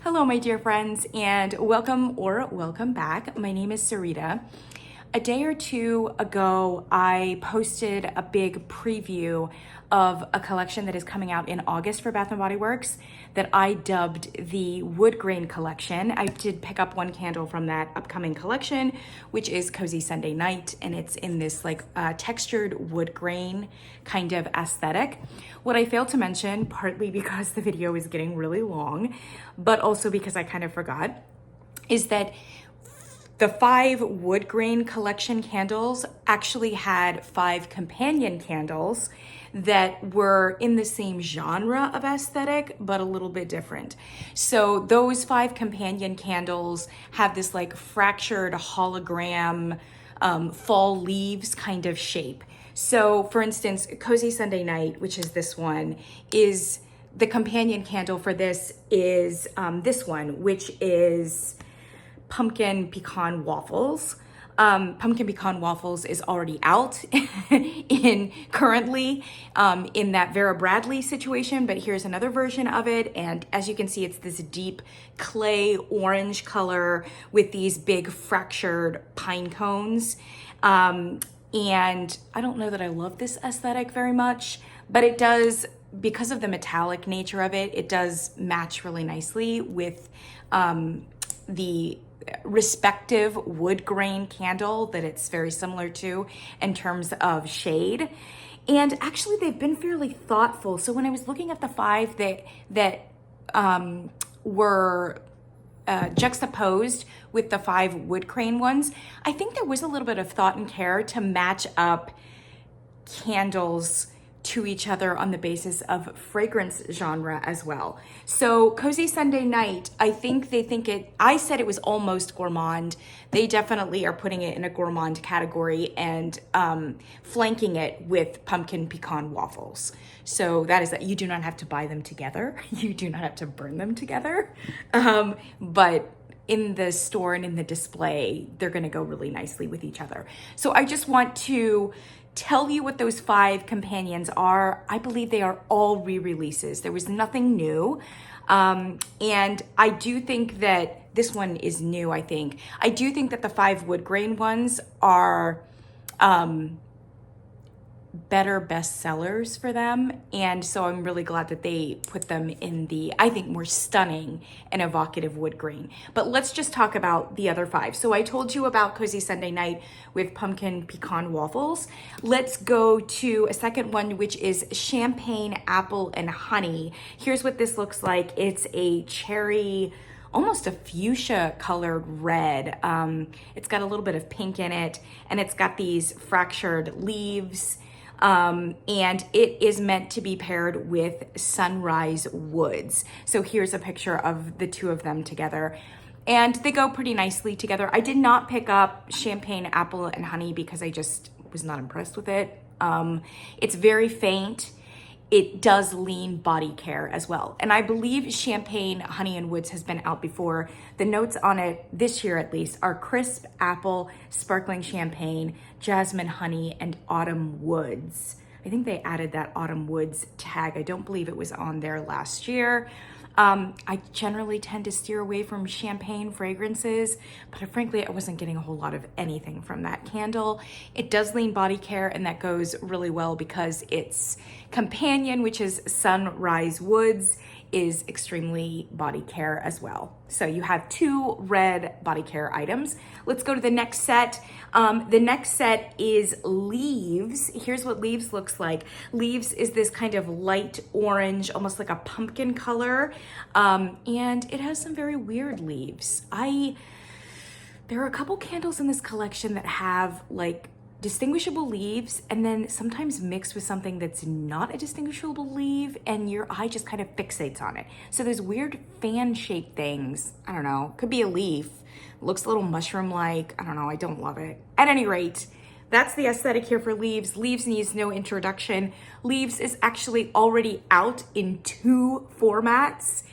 Hello, my dear friends, and welcome back. My name is Sarita. A day or two ago, I posted a big preview of a collection that is coming out in August for Bath & Body Works that I dubbed the woodgrain collection. I did pick up one candle from that upcoming collection, which is Cozy Sunday Night, and it's in this textured wood grain kind of aesthetic. What I failed to mention, partly because the video is getting really long, but also because I kind of forgot, is that the 5 wood grain collection candles actually had 5 companion candles that were in the same genre of aesthetic, but a little bit different. So those 5 companion candles have this like fractured hologram fall leaves kind of shape. So for instance, Cozy Sunday Night, which is this one, is the companion candle for this is this one, which is pumpkin pecan waffles. Pumpkin pecan waffles is already out currently in that Vera Bradley situation, but here's another version of it. And as you can see, it's this deep clay orange color with these big fractured pine cones. And I don't know that I love this aesthetic very much, but it does, because of the metallic nature of it, it does match really nicely with the respective wood grain candle that it's very similar to in terms of shade. And actually they've been fairly thoughtful. So when I was looking at the 5 that were juxtaposed with the 5 wood grain ones, I think there was a little bit of thought and care to match up candles to each other on the basis of fragrance genre as well. So Cozy Sunday Night, I said it was almost gourmand. They definitely are putting it in a gourmand category and flanking it with pumpkin pecan waffles. So that is that. You do not have to buy them together. You do not have to burn them together. But in the store and in the display, they're gonna go really nicely with each other. So I just want to tell you what those 5 companions are. I believe they are all re-releases. There was nothing new. And I do think that this one is new, I think. I do think that the 5 wood grain ones are better bestsellers for them. And so I'm really glad that they put them in the, I think, more stunning and evocative wood grain. But let's just talk about the other 5. So I told you about Cozy Sunday Night with pumpkin pecan waffles. Let's go to a second one, which is champagne apple and honey. Here's what this looks like. It's a cherry, almost a fuchsia colored red. It's got a little bit of pink in it, and it's got these fractured leaves. And it is meant to be paired with sunrise woods. So here's a picture of the 2 of them together. And they go pretty nicely together. I did not pick up champagne apple and honey because I just was not impressed with it. It's very faint. It does lean body care as well. And I believe champagne, honey, and woods has been out before. The notes on it, this year at least, are crisp apple, sparkling champagne, jasmine honey, and autumn woods. I think they added that autumn woods tag. I don't believe it was on there last year. I generally tend to steer away from champagne fragrances, but frankly, I wasn't getting a whole lot of anything from that candle. It does lean body care, and that goes really well because its companion, which is sunrise woods, is extremely body care as well. So you have 2 red body care items. Let's go to the next set. The next set is Leaves. Here's what Leaves looks like. Leaves is this kind of light orange, almost like a pumpkin color. And it has some very weird leaves. There are a couple candles in this collection that have like distinguishable leaves and then sometimes mixed with something that's not a distinguishable leaf, and your eye just kind of fixates on it. So there's weird fan-shaped things. I don't know, could be a leaf. Looks a little mushroom-like. I don't know, I don't love it. At any rate, that's the aesthetic here for Leaves. Leaves needs no introduction. Leaves is actually already out in 2 formats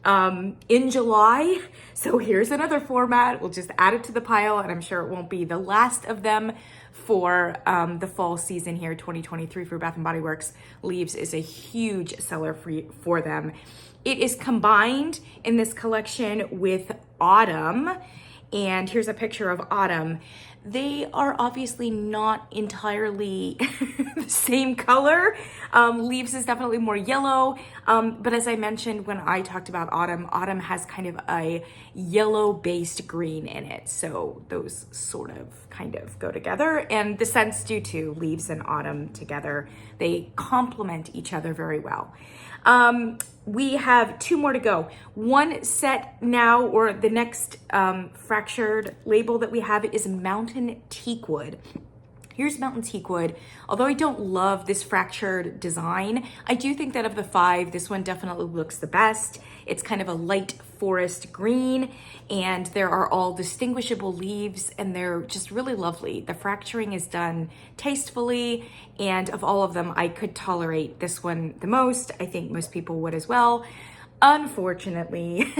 in July. So here's another format. We'll just add it to the pile, and I'm sure it won't be the last of them for the fall season here, 2023 for Bath & Body Works. Leaves is a huge seller for them. It is combined in this collection with Autumn. And here's a picture of Autumn. They are obviously not entirely the same color. Leaves is definitely more yellow. But as I mentioned when I talked about Autumn, Autumn has kind of a yellow-based green in it. So those sort of kind of go together. And the scents do too, Leaves and Autumn together. They complement each other very well. We have 2 more to go. One set now, or the next fractured label that we have is Mountain Teakwood. Here's Mountain Teakwood. Although I don't love this fractured design, I do think that of the 5, this one definitely looks the best. It's kind of a light forest green, and there are all distinguishable leaves, and they're just really lovely. The fracturing is done tastefully, and of all of them, I could tolerate this one the most. I think most people would as well. Unfortunately,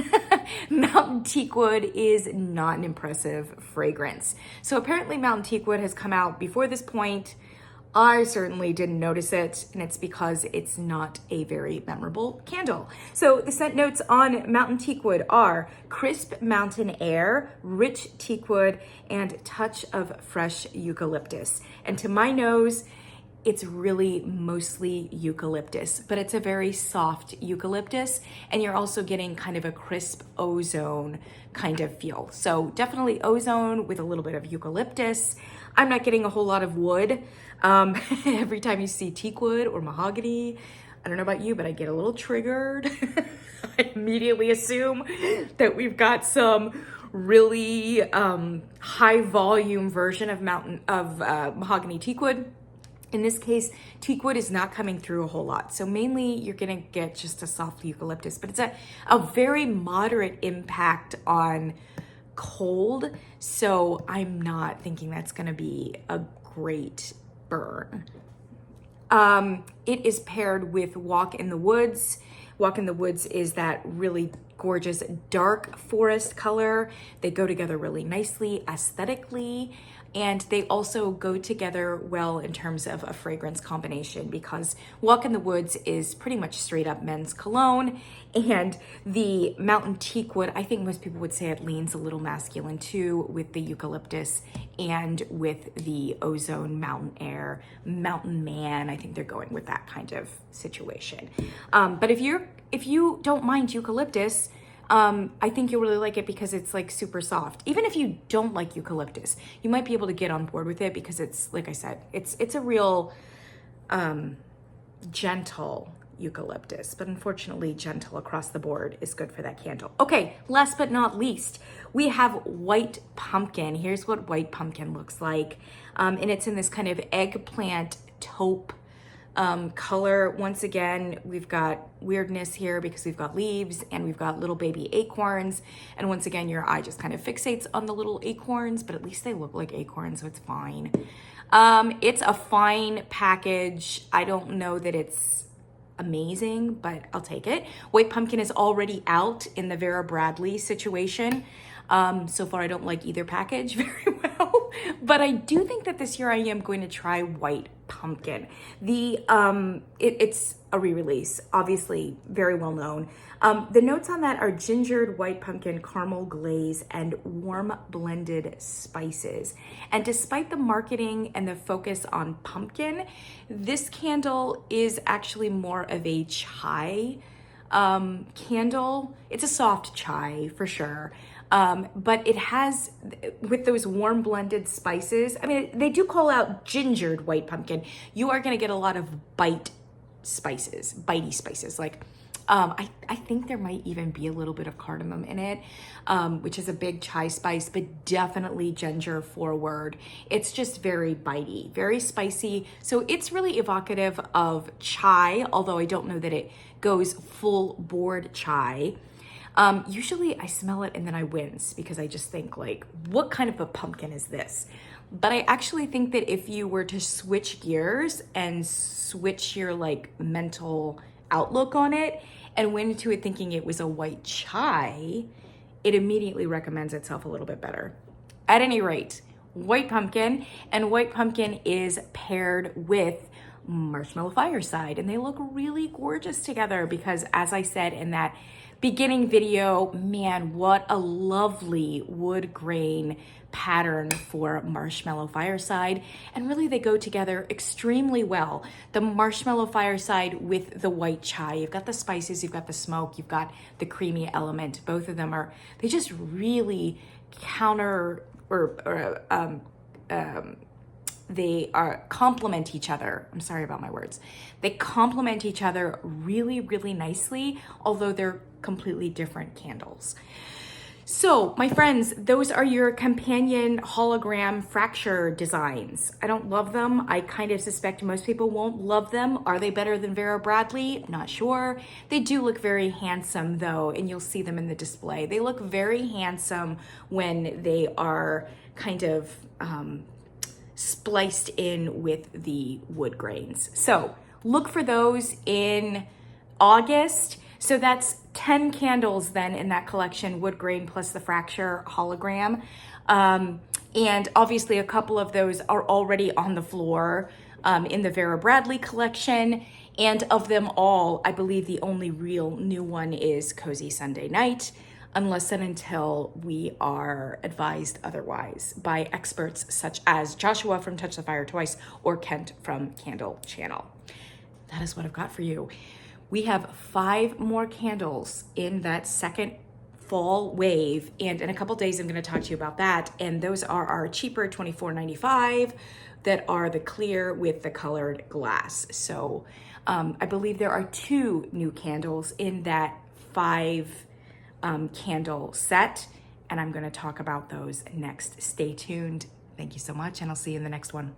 Mountain Teakwood is not an impressive fragrance. So apparently Mountain Teakwood has come out before this point. I certainly didn't notice it, and it's because it's not a very memorable candle. So the scent notes on Mountain Teakwood are crisp mountain air, rich teakwood, and touch of fresh eucalyptus. And to my nose, it's really mostly eucalyptus, but it's a very soft eucalyptus, and you're also getting kind of a crisp ozone kind of feel. So definitely ozone with a little bit of eucalyptus. I'm not getting a whole lot of wood. Every time you see teakwood or mahogany, I don't know about you, but I get a little triggered. I immediately assume that we've got some really high volume version of mahogany teakwood. In this case, teakwood is not coming through a whole lot. So mainly you're gonna get just a soft eucalyptus, but it's a very moderate impact on cold. So I'm not thinking that's gonna be a great burn. It is paired with Walk in the Woods. Walk in the Woods is that really gorgeous dark forest color. They go together really nicely aesthetically, and they also go together well in terms of a fragrance combination, because Walk in the Woods is pretty much straight up men's cologne, and the Mountain Teakwood, I think most people would say it leans a little masculine too, with the eucalyptus and with the ozone mountain air, mountain man. I think they're going with that kind of situation. But if you don't mind eucalyptus, I think you'll really like it because it's like super soft. Even if you don't like eucalyptus, you might be able to get on board with it because it's, like I said, it's a real gentle eucalyptus, but unfortunately gentle across the board is good for that candle. Okay, last but not least, we have White Pumpkin. Here's what White Pumpkin looks like. And it's in this kind of eggplant taupe color. Once again, we've got weirdness here because we've got leaves and we've got little baby acorns. And once again, your eye just kind of fixates on the little acorns, but at least they look like acorns, so it's fine. It's a fine package. I don't know that it's amazing, but I'll take it. White Pumpkin is already out in the Vera Bradley situation. So far, I don't like either package very well, but I do think that this year I am going to try White Pumpkin. It's a re-release, obviously very well known. The notes on that are gingered white pumpkin, caramel glaze, and warm blended spices. And despite the marketing and the focus on pumpkin, this candle is actually more of a chai candle. It's a soft chai for sure. But it has, with those warm blended spices, I mean, they do call out gingered white pumpkin. You are going to get a lot of bitey spices. Like, I think there might even be a little bit of cardamom in it, which is a big chai spice, but definitely ginger forward. It's just very bitey, very spicy. So it's really evocative of chai, although I don't know that it goes full board chai. Usually I smell it and then I wince because I just think like, what kind of a pumpkin is this? But I actually think that if you were to switch gears and switch your like mental outlook on it and went into it thinking it was a white chai, it immediately recommends itself a little bit better. At any rate, White Pumpkin, and White Pumpkin is paired with Marshmallow Fireside, and they look really gorgeous together because, as I said in that beginning video, man, what a lovely wood grain pattern for Marshmallow Fireside. And really they go together extremely well. The Marshmallow Fireside with the white chai, you've got the spices, you've got the smoke, you've got the creamy element. Both of them are, they just really counter they are complement each other. I'm sorry about my words. They complement each other really, really nicely, although they're completely different candles. So my friends, those are your companion hologram fracture designs. I don't love them. I kind of suspect most people won't love them. Are they better than Vera Bradley? Not sure. They do look very handsome though, and you'll see them in the display. They look very handsome when they are kind of spliced in with the wood grains. So look for those in August. So that's 10 candles then in that collection, wood grain plus the fracture hologram. And obviously a couple of those are already on the floor in the Vera Bradley collection. And of them all, I believe the only real new one is Cozy Sunday Night, unless and until we are advised otherwise by experts such as Joshua from Touch the Fire Twice or Kent from Candle Channel. That is what I've got for you. We have 5 more candles in that second fall wave, and in a couple days I'm going to talk to you about that. And those are our cheaper $24.95 that are the clear with the colored glass. So I believe there are 2 new candles in that 5 candle set, and I'm going to talk about those next. Stay tuned. Thank you so much, and I'll see you in the next one.